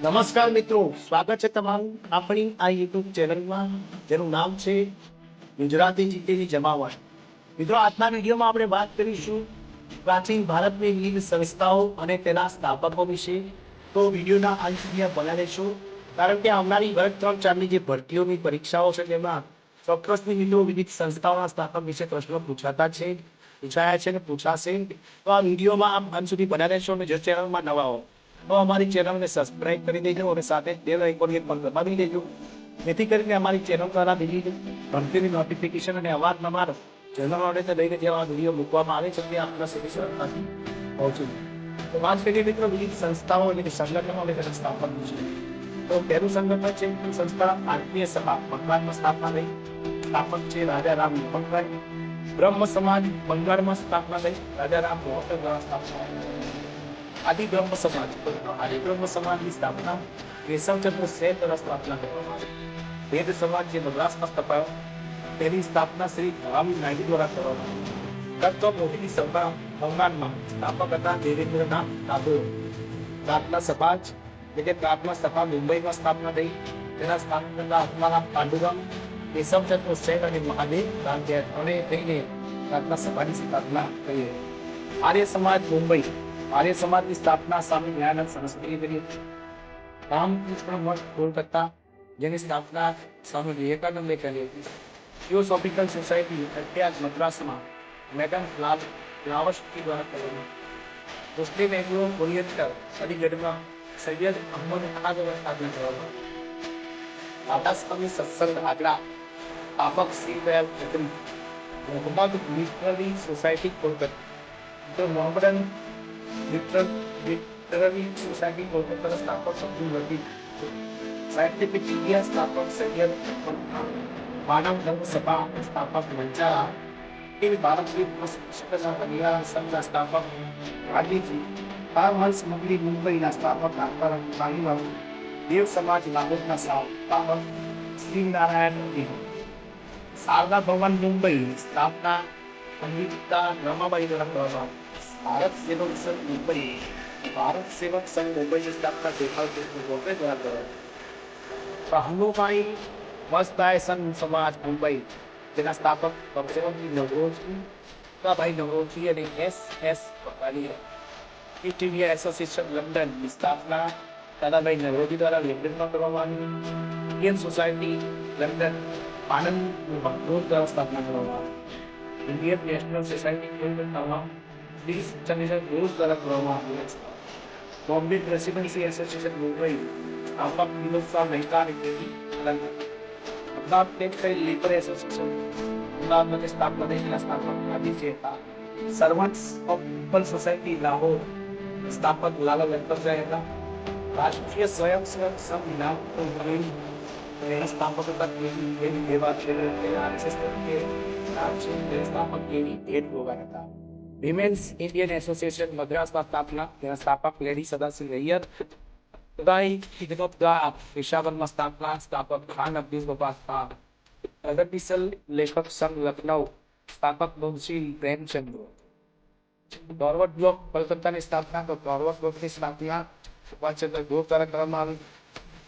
નમસ્કાર મિત્રો, સ્વાગત છે તમારું આપણી આ યુટ્યુબ ચેનલમાં જેનું નામ છે ગુજરાતી જીકેની જમાવટ. મિત્રો, આજના વિડીયોમાં આપણે વાત કરીશું પ્રાચીન ભારતની વિવિધ સંસ્થાઓ અને તેના સ્થાપકો વિશે. તો વિડીયોના અંત સુધી બન્યા રહેશો, કારણ કે આવનારી વર્ગ 3-4ની જે ભરતીઓની પરીક્ષાઓ છે તેમાં ચોક્કસની મિત્રો વિવિધ સંસ્થાઓના સ્થાપક વિશે પ્રશ્નો પૂછાયા છે અને પૂછાશે. તો આ વિડીયોમાં આપ અંત સુધી બન્યા રહેશો અને જે ચેનલમાં નવા હો તો અમારી ચેનલને સબસ્ક્રાઇબ કરી દેજો અને સાથે બેલ આઇકોન પણ દબાવી દેજો, જેથી કરીને અમારી ચેનલ દ્વારા વિવિધ ભરતીની નોટિફિકેશન અને અવારનવાર જનરલ નોલેજને લઈને જેવા વિડીયો મૂકવામાં આવે છે તે આપણા સુધી સરળતાથી પહોંચી જાય. તો વાત કરીએ મિત્રો વિવિધ સંસ્થાઓ અને સંગઠનો અને તેના સ્થાપક છે. તો પહેલું સંગઠન છે સંસ્થા આત્મીય સભા બંગાળમાં સ્થાપના થઈ. સ્થાપક છે રાજા રામ મોહનરાય. બ્રહ્મ સમાજ બંગાળમાં સ્થાપના થઈ. રાજા રામ મોહનરાય દ્વારા સ્થાપના થઈ. આદિ બ્રહ્મ સમાજની સ્થાપના કેશવચંદ્ર સેન દ્વારા સ્થાપના કરવામાં આવી. વેદ સમાજ જે મદ્રાસમાં સ્થપાયો તેની સ્થાપના શ્રી ભવામી નાયડુ દ્વારા કરવામાં આવી. તત્વ મોહિની સભા બંગાળમાં સ્થાપક હતા દેવેન્દ્રનાથ ટાગોર. પ્રાર્થના સભા એટલે કે પ્રાર્થના સભા મુંબઈમાં સ્થાપના થઈ. તેના સ્થાપક હતા આત્મારામ પાંડુરંગ, કેશવચંદ્ર સેન અને મહાદેવ રામદેવ ત્રણેય થઈને પ્રાર્થના સભાની સ્થાપના કરી. આર્ય સમાજ મુંબઈ. આર્ય સમાજની સ્થાપના સ્વામી દયાનંદ સરસ્વતીએ કરી હતી. રામકૃષ્ણ મઠ કોલકાતા જેની સ્થાપના સ્વામી વિવેકાનંદે કરી હતી. થિયોસોફિકલ સોસાયટી અભ્યાસ મદ્રાસમાં મેડમ લાવસ્કી દ્વારા કરવામાં. મુસ્લિમ એંગ્લો ઓરિએન્ટલ અલીગઢમાં સૈયદ અહમદ ખાન દ્વારા સ્થાપના કરવામાં. ટાટા સ્વામી સત્સંગ આગ્રા સ્થાપક શ્રી દયાલ ખત્રી. Mohammed literary society Kolkata. તો મોહમ્મદન લિટરરી સોસાયટી કોલકાતાના સ્થાપક અબ્દુલ લતીફ. સાયન્ટિફિક ઇન્ડિયા સ્થાપક સૈયદ માનવ ધર્મ સભા સ્થાપક મંચારા. ભારત પરિવાર સંઘના સ્થાપક ગાંધીજી. પારમહંસ મંદિર મુંબઈના સ્થાપક બાલીરાવ. દેવ સમાજ લાહોરના સ્થાપક શ્રી નારાયણ. શારદા ભવન મુંબઈ સ્થાપના પંડિતા રમાબાઈ દ્વારા કરવામાં. ભારત સેવક સંઘ મુંબઈ. ભારત સેવક સંઘ મુંબઈની સ્થાપના ગોપાલ કૃષ્ણ ગોખલે દ્વારા કરવામાં. હનુમાઈ વસદાય સંઘ સમાજ મુંબઈ તેના સ્થાપક કમસેકમ નવરોજી નવરોજી અને S.S. બકાલિયા. ઈસ્ટ ઇન્ડિયા એસોસિએશન લંડનની સ્થાપના દાદાભાઈ નવરોજી દ્વારા લંડનમાં કરવામાં આવી. ઇન્ડિયન સોસાયટી લંડન આનંદ દ્વારા સ્થાપના કરવામાં આવી. ઇન્ડિયન નેશનલ સોસાયટી કોલકાતામાં ઘોષ દ્વારા કરવામાં આવ્યું છે. બોમ્બે પ્રેસિડેન્સી એસોસિએશન મુંબઈ સ્થાપક વિનોદ મહેતા અને London. Ahmedabad textile labour association અમદાવાદમાં સ્થાપના થયેલા સ્થાપક ગાંધીજી હતા. Servants of people society Lahore સ્થાપક લાલા લજપતરાય હતા. રાષ્ટ્રીય સ્વયંસેવક સંઘ નાગપુર તેના સ્થાપક હતા કેવી દેવા છે. આરએસએસ તરીકે સ્થાપક કેવી ભેટ ગોગા હતા. વિમેન્સ ઇન્ડિયન એસોસિએશન મદ્રાસમાં સ્થાપના તેના સ્થાપક લેડી સદાશિવ અય્યર. પેશાવરમાં સ્થાપના સ્થાપક ખાન અબ્દુલ ગફાર ખાન. પ્રગતિશીલ લેખક સંઘ લખનઉ સ્થાપક મુંશી પ્રેમચંદ. ફોરવર્ડ બ્લોક કોલકાતાની સ્થાપના તો ફોરવર્ડ બ્લોકની સ્થાપના સુભાષચંદ્ર બોઝ દ્વારા કરવામાં આવી.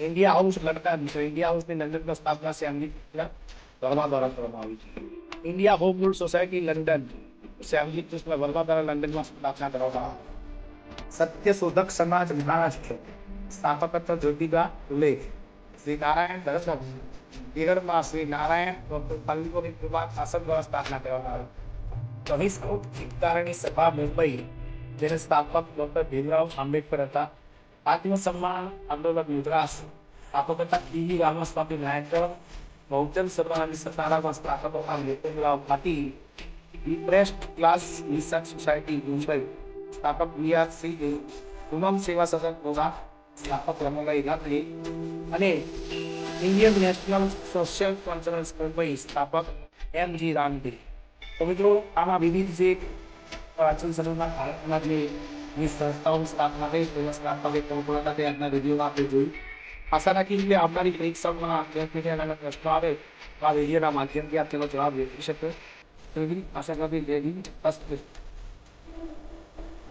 India House London. ઇન્ડિયા હાઉસની લંડનમાં સ્થાપના શ્યામજી વર્મા દ્વારા કરવામાં આવી. India Home Rule Society London Shyamji Krishna Varma દ્વારા લંડનમાં સ્થાપના કરવામાં આવી. સત્યશોધક સમાજ મહારાષ્ટ્ર સ્થાપક હતા જ્યોતિબા ફુલે. શ્રી નારાયણ દર્શન કેરળમાં શ્રી નારાયણ પલ્લીઓની કૃપા શાસન દ્વારા સ્થાપના કરવામાં આવી. બહિષ્કૃત ચિત્તારણી સભા મુંબઈ જેને સ્થાપક ડોક્ટર ભીમરાવ આંબેડકર હતા. આત્મસન્માન આંદોલન મદ્રાસ સ્થાપક હતા ટી રામાસ્વામી નાયકર. બહુજન સભાની સતારામાં સ્થાપક હતા Motilal Patil. Depressed class research society Mumbai સ્થાપક BR શ્રી ઉમમ સેવા સદન ગોગા. સ્થાપક રમાબાઈ ગાંધી. અને Indian national social conference Mumbai સ્થાપક MG રામદેવ. તો મિત્રો આમાં વિવિધ જે પ્રાચીન સમયમાં ભારતના જે સંસ્થાઓની સ્થાપના થઈ તેના સ્થાપક કોણ હતા તે આજના વિડીયોમાં આપણે જોયું. આશા રાખી કે આવનારી પરીક્ષાઓમાં પ્રશ્નો આવે તો આ વિડીયોના માધ્યમથી આપ તેનો જવાબ મેળવી શકે તેવી આશા કરવી.